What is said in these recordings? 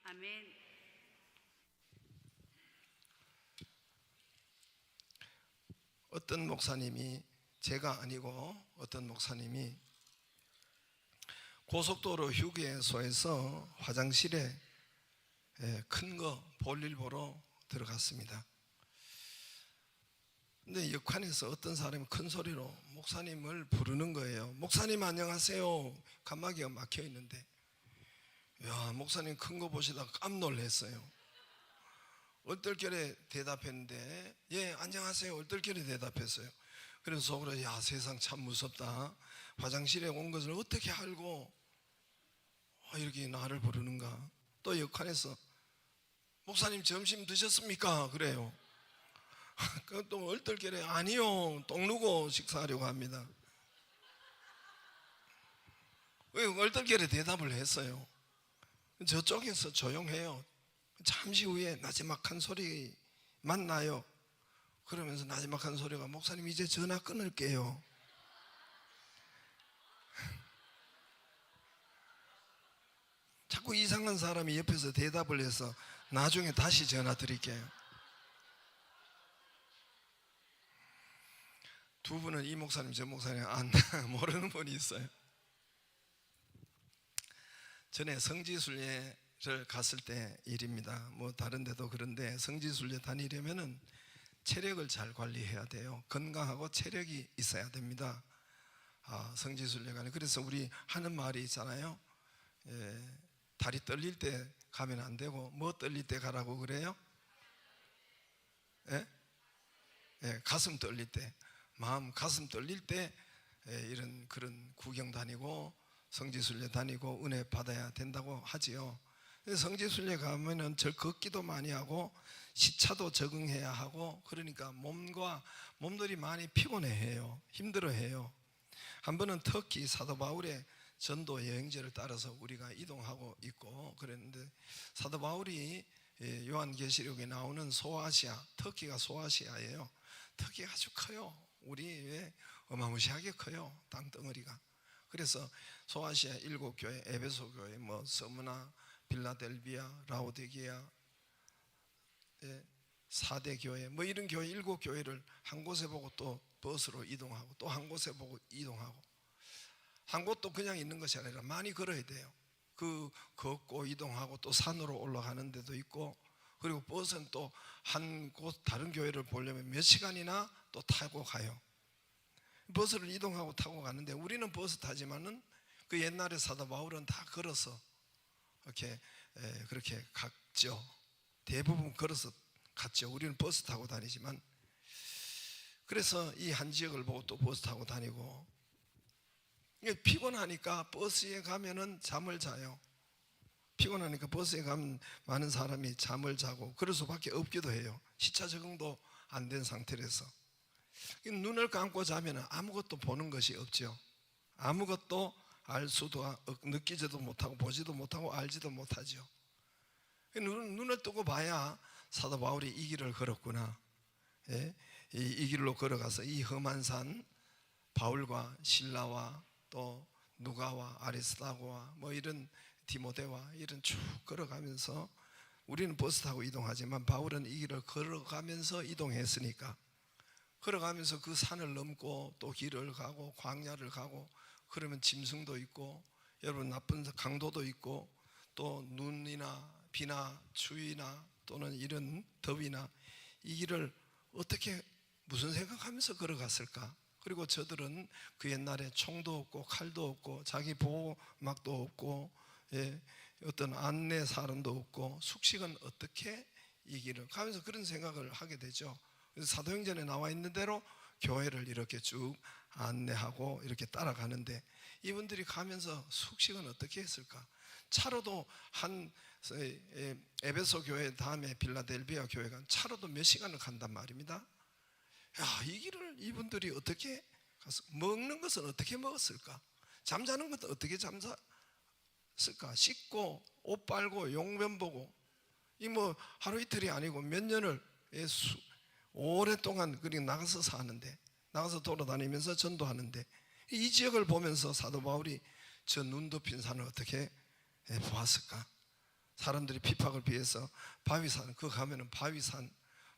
아멘. 어떤 목사님이, 제가 아니고 어떤 목사님이 고속도로 휴게소에서 화장실에 큰 거 볼일 보러 들어갔습니다. 근데 역관에서 어떤 사람이 큰 소리로 목사님을 부르는 거예요. 목사님 안녕하세요. 칸막이가 막혀 있는데, 야, 목사님 큰 거 보시다가 깜 놀랐어요. 얼떨결에 대답했는데, 예, 안녕하세요. 얼떨결에 대답했어요. 그래서 속으로, 야, 세상 참 무섭다. 화장실에 온 것을 어떻게 알고 이렇게 나를 부르는가. 또 역할에서, 목사님 점심 드셨습니까? 그래요. 또 얼떨결에, 아니요, 똥 누고 식사하려고 합니다. 왜 얼떨결에 대답을 했어요? 저쪽에서 조용해요. 잠시 후에 나지막한 소리만 나요. 그러면서 나지막한 소리가, 목사님 이제 전화 끊을게요. 자꾸 이상한 사람이 옆에서 대답을 해서 나중에 다시 전화 드릴게요. 두 분은 이 목사님 저 목사님 안 모르는 분이 있어요. 전에 성지순례를 갔을 때 일입니다. 뭐 다른 데도 그런데 성지순례 다니려면은 체력을 잘 관리해야 돼요. 건강하고 체력이 있어야 됩니다. 성지순례가. 그래서 우리 하는 말이 있잖아요. 다리 떨릴 때 가면 안 되고, 뭐 떨릴 때 가라고 그래요? 가슴 떨릴 때, 가슴 떨릴 때 이런 그런 구경 다니고 성지순례 다니고 은혜 받아야 된다고 하지요. 성지순례 가면은 절 걷기도 많이 하고 시차도 적응해야 하고, 그러니까 몸들이 많이 피곤해해요. 힘들어해요. 한 번은 터키 사도 바울의 전도 여행지를 따라서 우리가 이동하고 있고 그랬는데, 사도 바울이 요한계시록에 나오는 소아시아, 터키가 소아시아예요. 터키가 아주 커요. 우리 어마무시하게 커요. 땅덩어리가. 그래서 소아시아 7교회, 에베소 교회, 뭐 서무나, 빌라델비아, 라오디게아, 4대 교회, 뭐 이런 교회 7교회를 한 곳에 보고 또 버스로 이동하고, 또 한 곳에 보고 이동하고, 한 곳도 그냥 있는 것이 아니라 많이 걸어야 돼요. 그 걷고 이동하고 또 산으로 올라가는 데도 있고, 그리고 버스는 또 한 곳 다른 교회를 보려면 몇 시간이나 또 타고 가요. 버스를 이동하고 타고 가는데, 우리는 버스 타지만은 그 옛날에 사도 바울은 다 걸어서 그렇게 갔죠. 대부분 걸어서 갔죠. 우리는 버스 타고 다니지만. 그래서 이 한 지역을 보고 또 버스 타고 다니고, 피곤하니까 버스에 가면은 잠을 자요. 피곤하니까 버스에 가면 많은 사람이 잠을 자고 그럴 수밖에 없기도 해요. 시차 적응도 안 된 상태라서. 눈을 감고 자면 아무것도 보는 것이 없죠. 아무것도 알 수도, 느끼지도 못하고 보지도 못하고 알지도 못하죠. 눈을 뜨고 봐야 사도 바울이 이 길을 걸었구나. 이 길로 걸어가서 이 험한 산, 바울과 실라와 또 누가와 아리스다고와 뭐 이런 디모데와 이런 쭉 걸어가면서, 우리는 버스 타고 이동하지만 바울은 이 길을 걸어가면서 이동했으니까, 걸어가면서 그 산을 넘고 또 길을 가고 광야를 가고, 그러면 짐승도 있고 여러분 나쁜 강도도 있고, 또 눈이나 비나 추위나 또는 이런 더위나, 이 길을 어떻게 무슨 생각하면서 걸어갔을까? 그리고 저들은 그 옛날에 총도 없고 칼도 없고 자기 보호막도 없고, 어떤 안내 사람도 없고, 숙식은 어떻게 이 길을 가면서 그런 생각을 하게 되죠. 그래서 사도행전에 나와 있는 대로 교회를 이렇게 쭉 안내하고 이렇게 따라가는데, 이분들이 가면서 숙식은 어떻게 했을까? 차로도 한 에베소 교회 다음에 빌라델비아 교회가 차로도 몇 시간을 간단 말입니다. 야, 이 길을 이분들이 어떻게 가서, 먹는 것은 어떻게 먹었을까? 잠자는 것도 어떻게 잠잤을까? 씻고 옷 빨고 용변 보고, 이 뭐 하루 이틀이 아니고 몇 년을 오랫동안 그렇게 나가서 사는데, 나가서 돌아다니면서 전도하는데, 이 지역을 보면서 사도 바울이 저 눈 덮인 산을 어떻게 보았을까? 사람들이 피박을 피해서 바위산, 그 가면은 바위산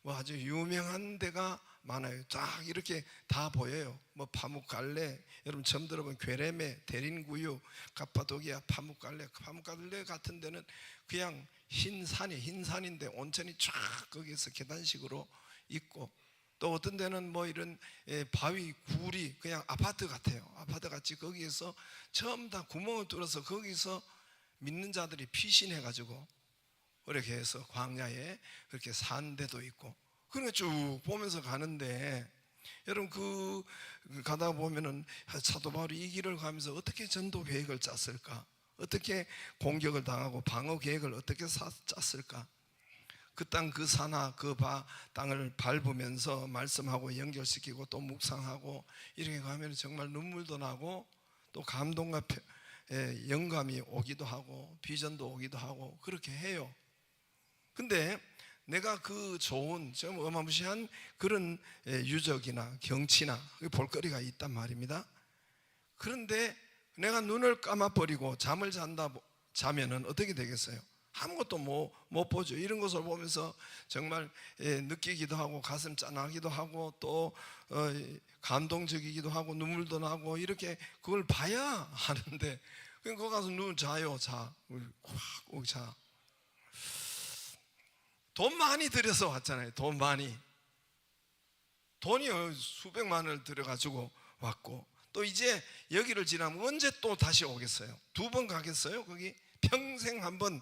뭐 아주 유명한 데가 많아요. 쫙 이렇게 다 보여요. 뭐 파묵갈레, 여러분 처음 들어본 괴레메, 대린구유, 카파도기아, 파묵갈레 같은 데는 그냥 흰 산인데 온천이 쫙 거기서 계단식으로 있고, 또 어떤 데는 뭐 이런 바위 굴이 그냥 아파트 같아요. 아파트 같이 거기에서 처음 다 구멍을 뚫어서 거기서 믿는 자들이 피신해 가지고 그렇게 해서 광야에 그렇게 산 데도 있고, 그러니까 쭉 보면서 가는데, 여러분 그 가다 보면은 사도 바울이 이 길을 가면서 어떻게 전도 계획을 짰을까, 어떻게 공격을 당하고 방어 계획을 어떻게 짰을까, 그 땅 그 산하 그 땅을 밟으면서 말씀하고 연결시키고 또 묵상하고 이렇게 가면 정말 눈물도 나고 또 감동과 영감이 오기도 하고 비전도 오기도 하고 그렇게 해요. 근데 내가 그 좋은 좀 어마무시한 그런 유적이나 경치나 볼거리가 있단 말입니다. 그런데 내가 눈을 감아버리고 잠을 자면은 어떻게 되겠어요? 아무것도 못 보죠. 이런 것을 보면서 정말 느끼기도 하고 가슴 짠하기도 하고 또 감동적이기도 하고 눈물도 나고 이렇게 그걸 봐야 하는데, 그냥 거기 가서 눈 자요. 꼭 자. 돈 많이 들여서 왔잖아요. 돈이 수백만 원을 들여가지고 왔고, 또 이제 여기를 지나면 언제 또 다시 오겠어요? 2번 가겠어요? 거기 평생 한번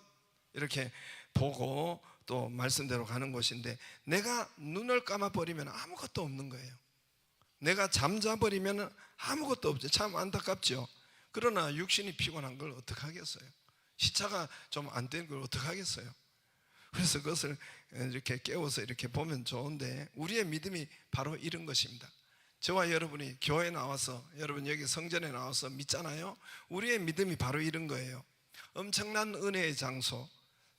이렇게 보고 또 말씀대로 가는 곳인데, 내가 눈을 감아버리면 아무것도 없는 거예요. 내가 잠자버리면 아무것도 없죠. 참 안타깝죠. 그러나 육신이 피곤한 걸 어떡하겠어요? 시차가 좀 안 된 걸 어떡하겠어요? 그래서 그것을 이렇게 깨워서 이렇게 보면 좋은데, 우리의 믿음이 바로 이런 것입니다. 저와 여러분이 교회에 나와서, 여러분 여기 성전에 나와서 믿잖아요. 우리의 믿음이 바로 이런 거예요. 엄청난 은혜의 장소,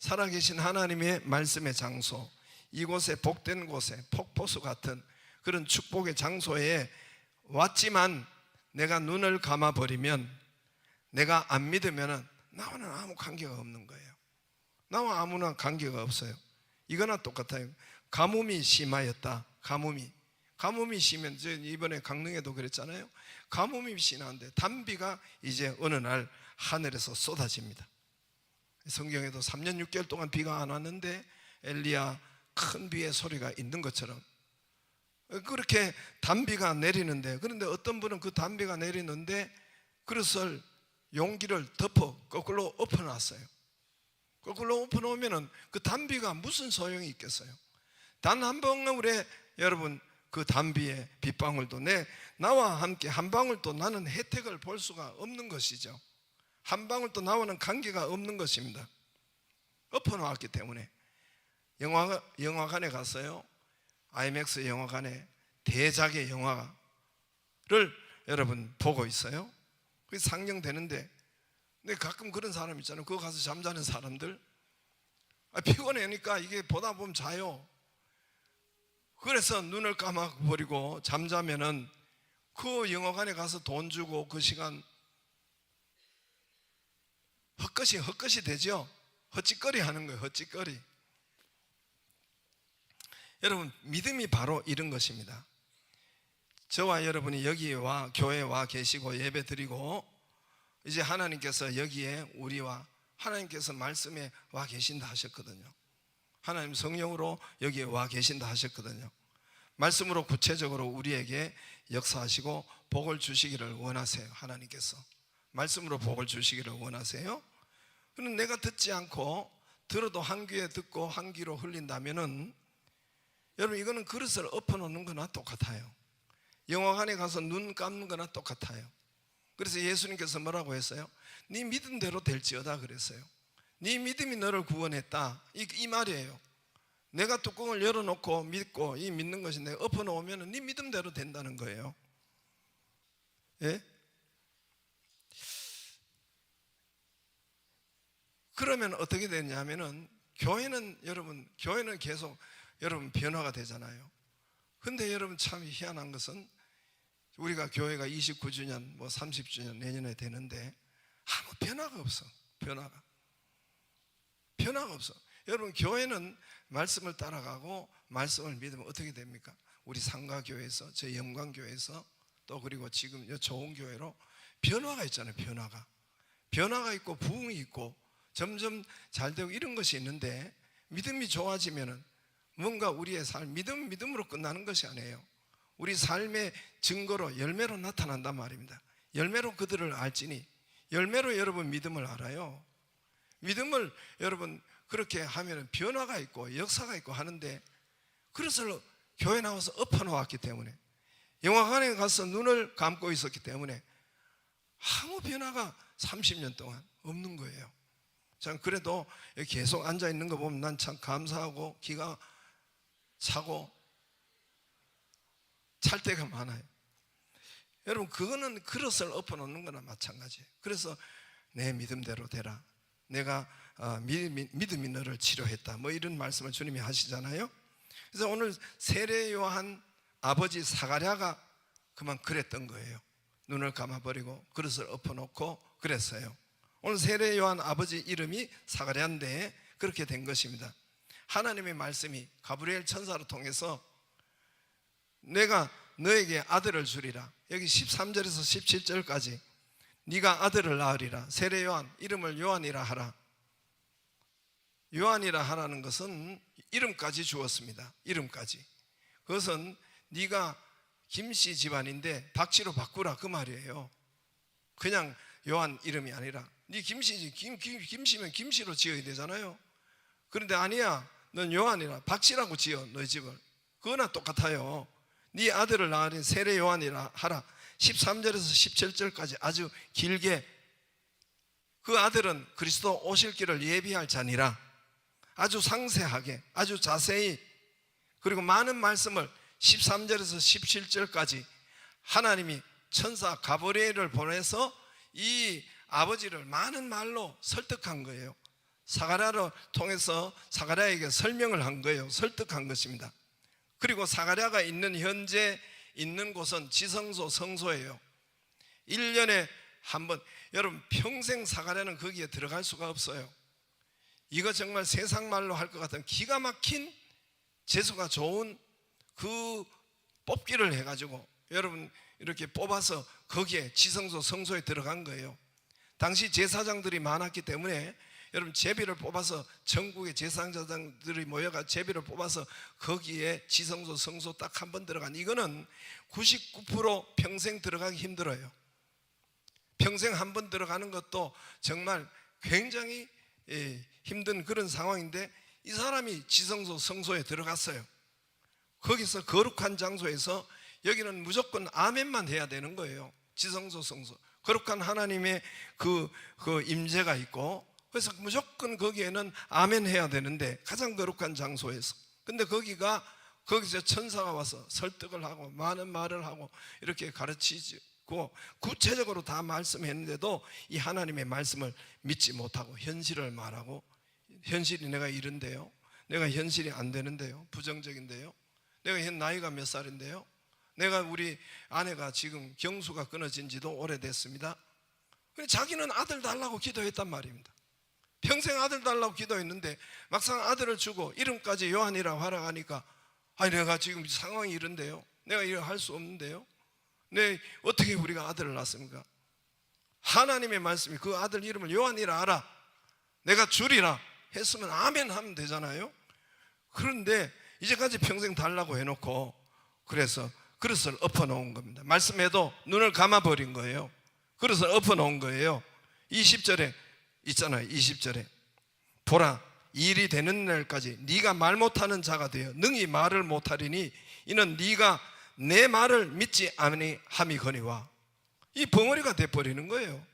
살아계신 하나님의 말씀의 장소, 이곳에 복된 곳에 폭포수 같은 그런 축복의 장소에 왔지만 내가 눈을 감아버리면, 내가 안 믿으면 나와는 아무 관계가 없는 거예요. 나와 아무나 관계가 없어요. 이거나 똑같아요. 가뭄이 심하였다. 가뭄이 심면, 이번에 강릉에도 그랬잖아요. 가뭄이 심한데 단비가 이제 어느 날 하늘에서 쏟아집니다. 성경에도 3년 6개월 동안 비가 안 왔는데 엘리야 큰 비의 소리가 있는 것처럼 그렇게 단비가 내리는데, 그런데 어떤 분은 그 단비가 내리는데 그릇을 용기를 덮어 거꾸로 엎어놨어요. 거꾸로 엎어놓으면 그 단비가 무슨 소용이 있겠어요? 단 한 방울에 여러분 그 단비의 빗방울도 나와 함께 한 방울도 나는 혜택을 볼 수가 없는 것이죠. 한 방울도 나와는 관계가 없는 것입니다. 엎어놓았기 때문에. 영화관에 갔어요. IMAX 영화관에 대작의 영화를 여러분 보고 있어요. 그게 상영되는데, 근데 가끔 그런 사람 있잖아요. 그거 가서 잠자는 사람들, 피곤하니까 이게 보다 보면 자요. 그래서 눈을 감아버리고 잠자면은 그 영화관에 가서 돈 주고 그 시간 헛것이 되죠. 헛짓거리 하는 거예요. 헛짓거리. 여러분 믿음이 바로 이런 것입니다. 저와 여러분이 여기에 교회에 와 계시고 예배 드리고, 이제 하나님께서 여기에 우리와 하나님께서 말씀에 와 계신다 하셨거든요. 하나님 성령으로 여기에 와 계신다 하셨거든요. 말씀으로 구체적으로 우리에게 역사하시고 복을 주시기를 원하세요. 하나님께서 말씀으로 복을 주시기를 원하세요. 그럼 내가 듣지 않고 들어도 한 귀에 듣고 한 귀로 흘린다면은, 여러분 이거는 그릇을 엎어놓는 거나 똑같아요. 영화관에 가서 눈 감는 거나 똑같아요. 그래서 예수님께서 뭐라고 했어요? 네 믿음대로 될지어다 그랬어요. 네 믿음이 너를 구원했다, 이 말이에요. 내가 뚜껑을 열어놓고 믿고 이 믿는 것이 내가 엎어놓으면 네 믿음대로 된다는 거예요. 예? 그러면 어떻게 되냐면은 교회는 계속 여러분 변화가 되잖아요. 근데 여러분 참 희한한 것은, 우리가 교회가 29주년 뭐 30주년 내년에 되는데 아무 변화가 없어. 변화가 없어. 여러분, 교회는 말씀을 따라가고 말씀을 믿으면 어떻게 됩니까? 우리 상가교회에서, 저 영광교회에서, 또 그리고 지금 이 좋은 교회로 변화가 있잖아요. 변화가 있고 부흥이 있고 점점 잘 되고 이런 것이 있는데, 믿음이 좋아지면은 뭔가 우리의 삶, 믿음으로 끝나는 것이 아니에요. 우리 삶의 증거로, 열매로 나타난단 말입니다. 열매로 그들을 알지니, 열매로 여러분 믿음을 알아요. 믿음을 여러분 그렇게 하면 변화가 있고 역사가 있고 하는데, 그것을 교회 나와서 엎어놓았기 때문에, 영화관에 가서 눈을 감고 있었기 때문에 아무 변화가 30년 동안 없는 거예요. 참, 그래도 계속 앉아있는 거 보면 난 참 감사하고 기가 차고 찰 때가 많아요. 여러분, 그거는 그릇을 엎어놓는 거나 마찬가지예요. 그래서 내 믿음대로 되라, 내가 믿음이 너를 치료했다, 뭐 이런 말씀을 주님이 하시잖아요. 그래서 오늘 세례 요한 아버지 사가랴가 그만 그랬던 거예요. 눈을 감아버리고 그릇을 엎어놓고 그랬어요. 오늘 세례 요한 아버지 이름이 사가랴인데 그렇게 된 것입니다. 하나님의 말씀이 가브리엘 천사를 통해서 내가 너에게 아들을 주리라, 여기 13절에서 17절까지 네가 아들을 낳으리라, 세례 요한, 이름을 요한이라 하라. 요한이라 하라는 것은 이름까지 주었습니다. 이름까지. 그것은 네가 김씨 집안인데 박씨로 바꾸라, 그 말이에요. 그냥 요한 이름이 아니라, 네 김씨지, 김씨면 김씨로 지어야 되잖아요. 그런데 아니야, 넌 요한이라, 박씨라고 지어, 너희 집을. 그거나 똑같아요. 네 아들을 낳으니 세례 요한이라 하라. 13절에서 17절까지 아주 길게, 그 아들은 그리스도 오실 길을 예비할 자니라, 아주 상세하게, 아주 자세히, 그리고 많은 말씀을 13절에서 17절까지 하나님이 천사 가브리엘을 보내서 이 아버지를 많은 말로 설득한 거예요. 사가랴를 통해서 사가랴에게 설명을 한 거예요. 설득한 것입니다. 그리고 사가랴가 있는, 현재 있는 곳은 지성소 성소예요. 1년에 한 번, 여러분 평생 사가랴는 거기에 들어갈 수가 없어요. 이거 정말 세상 말로 할 것 같은 기가 막힌 재수가 좋은 그 뽑기를 해가지고 여러분 이렇게 뽑아서 거기에 지성소 성소에 들어간 거예요. 당시 제사장들이 많았기 때문에 여러분 제비를 뽑아서, 전국의 제사장들이 모여가 제비를 뽑아서 거기에 지성소 성소 딱 한 번 들어간, 이거는 99% 평생 들어가기 힘들어요. 평생 한 번 들어가는 것도 정말 굉장히 힘든 그런 상황인데, 이 사람이 지성소 성소에 들어갔어요. 거기서 거룩한 장소에서, 여기는 무조건 아멘만 해야 되는 거예요. 지성소 성소, 거룩한 하나님의 그 임재가 있고, 그래서 무조건 거기에는 아멘 해야 되는데, 가장 거룩한 장소에서. 근데 거기서 천사가 와서 설득을 하고 많은 말을 하고 이렇게 가르치고 구체적으로 다 말씀했는데도 이 하나님의 말씀을 믿지 못하고 현실을 말하고, 현실이 내가 이런데요, 내가 현실이 안 되는데요, 부정적인데요, 내가 현 나이가 몇 살인데요, 내가 우리 아내가 지금 경수가 끊어진 지도 오래됐습니다. 자기는 아들 달라고 기도했단 말입니다. 평생 아들 달라고 기도했는데 막상 아들을 주고 이름까지 요한이라고 하라고 하니까, 아니 내가 지금 상황이 이런데요, 내가 이거 할 수 없는데요, 어떻게 우리가 아들을 낳습니까? 하나님의 말씀이 그 아들 이름을 요한이라 하라, 내가 주리라 했으면 아멘 하면 되잖아요. 그런데 이제까지 평생 달라고 해놓고, 그래서 그릇을 엎어놓은 겁니다. 말씀에도 눈을 감아버린 거예요. 그릇을 엎어놓은 거예요. 20절에 있잖아요. 20절에 보라, 이 일이 되는 날까지 네가 말 못하는 자가 되어 능히 말을 못하리니 이는 네가 내 말을 믿지 아니함이거니와. 이 벙어리가 돼버리는 거예요.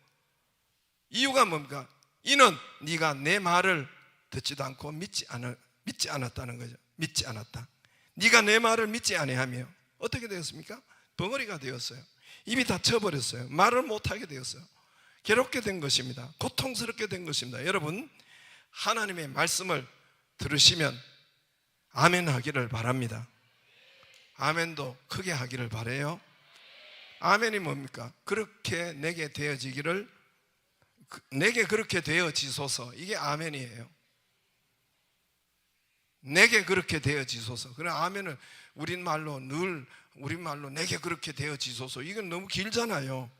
이유가 뭡니까? 이는 네가 내 말을 듣지도 않고 믿지 않았다는 거죠. 믿지 않았다. 네가 내 말을 믿지 아니하며 어떻게 되었습니까? 벙어리가 되었어요. 입이 닫혀버렸어요. 말을 못하게 되었어요. 괴롭게 된 것입니다. 고통스럽게 된 것입니다. 여러분, 하나님의 말씀을 들으시면 아멘 하기를 바랍니다. 아멘도 크게 하기를 바라요. 아멘이 뭡니까? 그렇게 내게 그렇게 되어지소서, 이게 아멘이에요. 내게 그렇게 되어지소서. 그래 아멘을 우리말로 내게 그렇게 되어지소서. 이건 너무 길잖아요.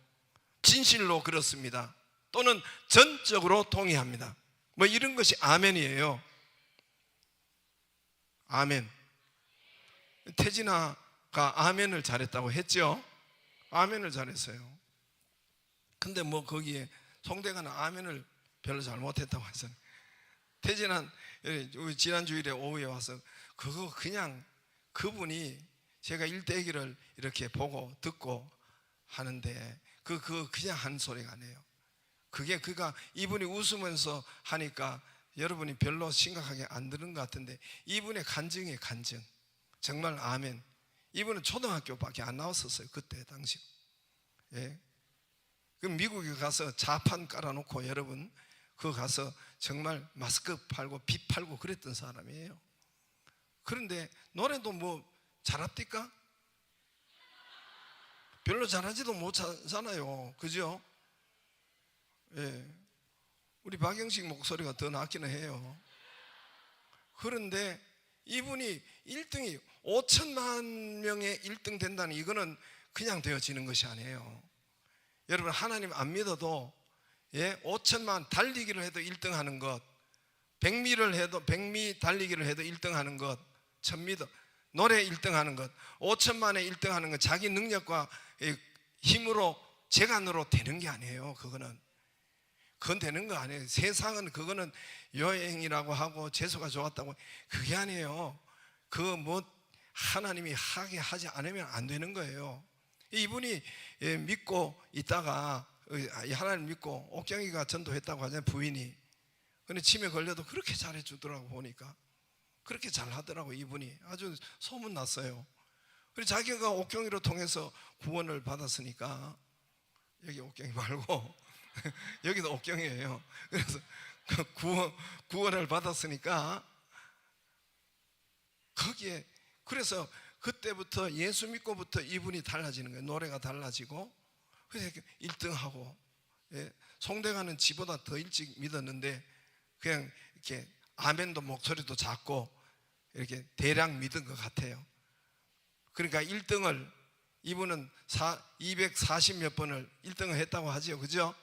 진실로 그렇습니다. 또는 전적으로 동의합니다. 뭐 이런 것이 아멘이에요. 아멘. 태진아가 아멘을 잘했다고 했죠. 아멘을 잘했어요. 근데 뭐 거기에 송대가는 아멘을 별로 잘 못했다고 하잖아요. 태진아 지난 주일에 오후에 와서 그거 그냥 그분이 제가 일대기를 이렇게 보고 듣고 하는데 그 그냥 한 소리가 아니에요. 그가 이분이 웃으면서 하니까 여러분이 별로 심각하게 안 들은 것 같은데 이분의 간증이에요. 간증. 정말 아멘. 이분은 초등학교밖에 안 나왔었어요. 그때 당시. 예. 그 미국에 가서 자판 깔아놓고 여러분 그 가서 정말 마스크 팔고 비 팔고 그랬던 사람이에요. 그런데 노래도 뭐 잘합니까? 별로 잘하지도 못하잖아요. 그죠? 예. 우리 박영식 목소리가 더 낫기는 해요. 그런데 이분이 1등이 5천만 명의 1등 된다는 이거는 그냥 되어지는 것이 아니에요. 여러분 하나님 안 믿어도 5천만 달리기를 해도 1등 하는 것, 100미 달리기를 해도 1등 하는 것, 1000m 노래 1등 하는 것, 5천만에 1등 하는 것 자기 능력과 힘으로 재간으로 되는 게 아니에요. 그건 되는 거 아니에요. 세상은 그거는 여행이라고 하고 재수가 좋았다고 그게 아니에요. 그거 뭐 하나님이 하게 하지 않으면 안 되는 거예요. 이분이 믿고 있다가 하나님 믿고 옥경이가 전도했다고 하잖아요. 부인이. 근데 치매 걸려도 그렇게 잘해주더라고. 보니까 그렇게 잘하더라고. 이분이 아주 소문났어요. 그리고 자기가 옥경이로 통해서 구원을 받았으니까 여기 옥경이 말고 여기도 옥경이에요. 그래서 구원을 받았으니까 거기에 그래서 그때부터 예수 믿고부터 이분이 달라지는 거예요. 노래가 달라지고 그래서 1등하고 송대가는 지보다 더 일찍 믿었는데 그냥 이렇게 아멘도 목소리도 작고 이렇게 대략 믿은 것 같아요. 그러니까 1등을 이분은 240몇 번을 1등을 했다고 하죠. 그죠?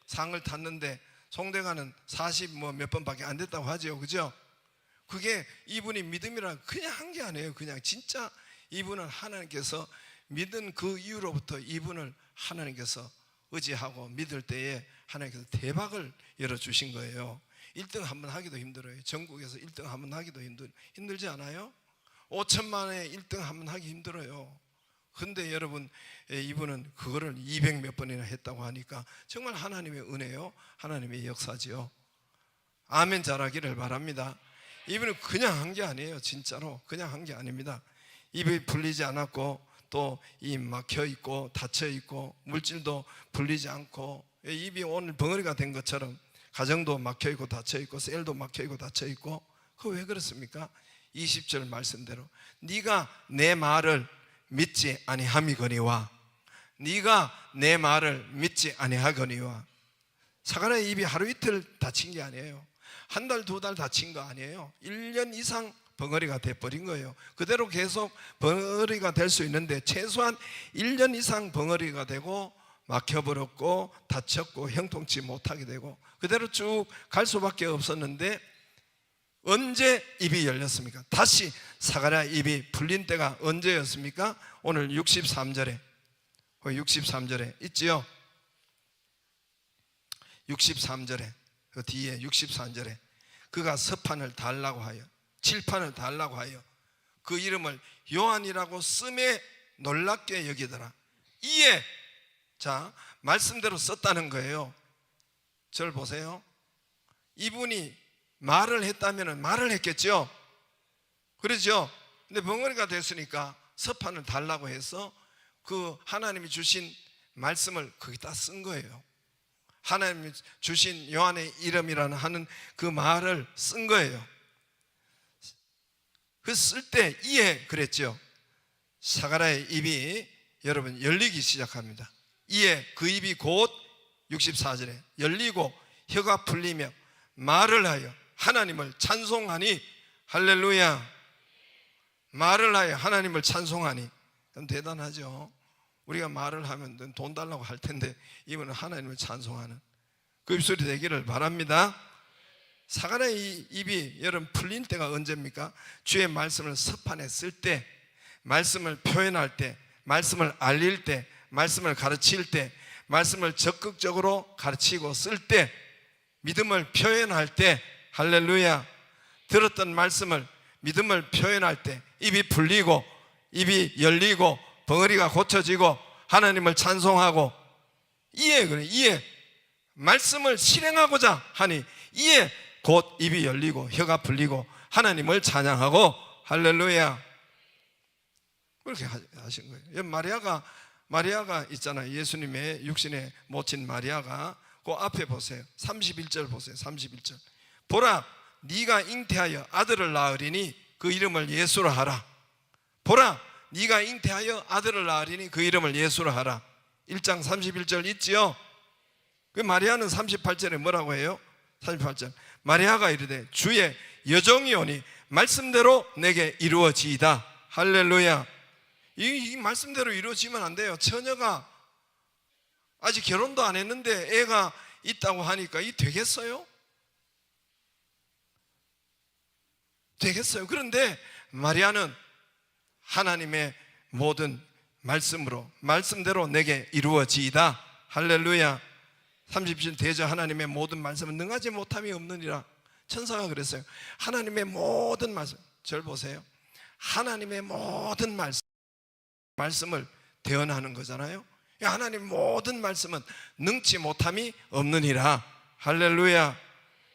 상을 탔는데 송대가는 40 몇 번밖에 안 됐다고 하죠. 그죠? 그게 이분이 믿음이라 그냥 한 게 아니에요. 그냥 진짜 이분은 하나님께서 믿은 그 이후로부터 이분을 하나님께서 의지하고 믿을 때에 하나님께서 대박을 열어주신 거예요. 1등 한번 하기도 힘들어요. 전국에서 1등 한번 하기도 힘들지 않아요? 5천만에 1등 한번 하기 힘들어요. 근데 여러분 이분은 그거를 200몇 번이나 했다고 하니까 정말 하나님의 은혜요, 하나님의 역사지요. 아멘 잘하기를 바랍니다. 이분은 그냥 한 게 아니에요. 진짜로 그냥 한 게 아닙니다. 입이 풀리지 않았고 또 입 막혀 있고 닫혀 있고 물질도 풀리지 않고 입이 오늘 벙어리가 된 것처럼 가정도 막혀 있고 닫혀 있고 셀도 막혀 있고 닫혀 있고 그거 왜 그렇습니까? 20절 말씀대로 네가 내 말을 믿지 아니함이거니와 네가 내 말을 믿지 아니하거니와. 사가랴의 입이 하루 이틀 닫힌 게 아니에요. 한 달, 두 달 닫힌 거 아니에요. 1년 이상 벙어리가 돼버린 거예요. 그대로 계속 벙어리가 될 수 있는데 최소한 1년 이상 벙어리가 되고 막혀버렸고 닫혔고 형통치 못하게 되고 그대로 쭉 갈 수밖에 없었는데 언제 입이 열렸습니까? 다시 사가랴 입이 풀린 때가 언제였습니까? 오늘 63절에 63절에 있지요. 63절에 그 뒤에 64절에 그가 서판을 달라고 하여 칠판을 달라고 하여 그 이름을 요한이라고 쓰매 놀랍게 여기더라. 이에 자 말씀대로 썼다는 거예요. 저를 보세요. 이분이 말을 했다면 말을 했겠죠. 그렇죠. 근데 벙어리가 됐으니까 서판을 달라고 해서 그 하나님이 주신 말씀을 거기다 쓴 거예요. 하나님이 주신 요한의 이름이라는 하는 그 말을 쓴 거예요. 그 쓸 때 이에 그랬죠. 사가랴의 입이 여러분 열리기 시작합니다. 이에 그 입이 곧 64절에 열리고 혀가 풀리며 말을 하여 하나님을 찬송하니 할렐루야. 말을 하여 하나님을 찬송하니. 그럼 대단하죠. 우리가 말을 하면 돈 달라고 할 텐데 이분은 하나님을 찬송하는 그 입술이 되기를 바랍니다. 사관의 입이 여러분 풀린 때가 언제입니까? 주의 말씀을 서판에 쓸 때, 말씀을 표현할 때, 말씀을 알릴 때, 말씀을 가르칠 때, 말씀을 적극적으로 가르치고 쓸 때, 믿음을 표현할 때, 할렐루야. 들었던 말씀을 믿음을 표현할 때 입이 풀리고 입이 열리고 벙어리가 고쳐지고 하나님을 찬송하고 이에 말씀을 실행하고자 하니 이에 곧 입이 열리고 혀가 풀리고 하나님을 찬양하고 할렐루야. 그렇게 하신 거예요. 마리아가 있잖아요. 예수님의 육신의 모친 마리아가 그 앞에 보세요. 31절 보세요. 31절. 보라, 네가 잉태하여 아들을 낳으리니 그 이름을 예수라 하라. 보라, 네가 잉태하여 아들을 낳으리니 그 이름을 예수라 하라. 1장 31절 있지요. 그 마리아는 38절에 뭐라고 해요? 38절. 마리아가 이르되 주의 여종이 오니 말씀대로 내게 이루어지이다. 할렐루야. 이 말씀대로 이루어지면 안 돼요. 처녀가 아직 결혼도 안 했는데 애가 있다고 하니까 이 되겠어요? 되겠어요. 그런데 마리아는 하나님의 모든 말씀으로 말씀대로 내게 이루어지이다. 할렐루야. 30절 대저 하나님의 모든 말씀은 능하지 못함이 없느니라. 천사가 그랬어요. 하나님의 모든 말씀, 절 보세요. 하나님의 모든 말씀을 대언하는 거잖아요. 하나님 모든 말씀은 능치 못함이 없느니라. 할렐루야.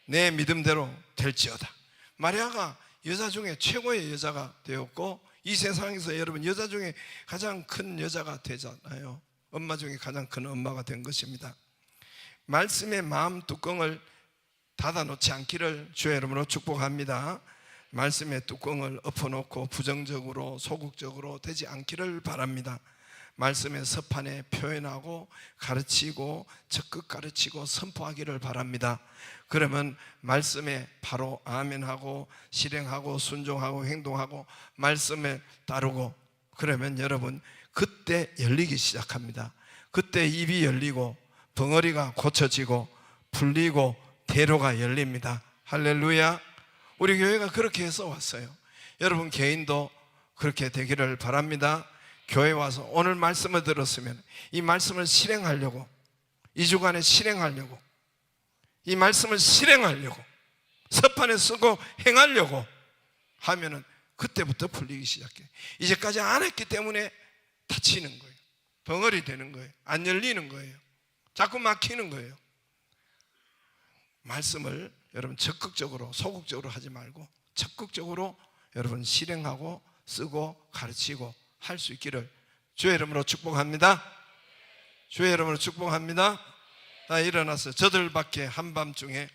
내 믿음대로 될지어다. 마리아가 여자 중에 최고의 여자가 되었고 이 세상에서 여러분 여자 중에 가장 큰 여자가 되잖아요. 엄마 중에 가장 큰 엄마가 된 것입니다. 말씀의 마음 뚜껑을 닫아놓지 않기를 주의 이름으로 축복합니다. 말씀의 뚜껑을 엎어놓고 부정적으로 소극적으로 되지 않기를 바랍니다. 말씀의 서판에 표현하고 가르치고 적극 가르치고 선포하기를 바랍니다. 그러면 말씀에 바로 아멘하고 실행하고 순종하고 행동하고 말씀에 따르고 그러면 여러분 그때 열리기 시작합니다. 그때 입이 열리고 벙어리가 고쳐지고 풀리고 대로가 열립니다. 할렐루야. 우리 교회가 그렇게 해서 왔어요. 여러분 개인도 그렇게 되기를 바랍니다. 교회 와서 오늘 말씀을 들었으면 이 말씀을 실행하려고 2주간에 실행하려고 이 말씀을 실행하려고 서판에 쓰고 행하려고 하면은 그때부터 풀리기 시작해요. 이제까지 안 했기 때문에 다치는 거예요. 벙어리 되는 거예요. 안 열리는 거예요. 자꾸 막히는 거예요. 말씀을 여러분 적극적으로 소극적으로 하지 말고 적극적으로 여러분 실행하고 쓰고 가르치고 할 수 있기를 주의 이름으로 축복합니다. 주의 이름으로 축복합니다. 다 일어나서 저들밖에 한밤중에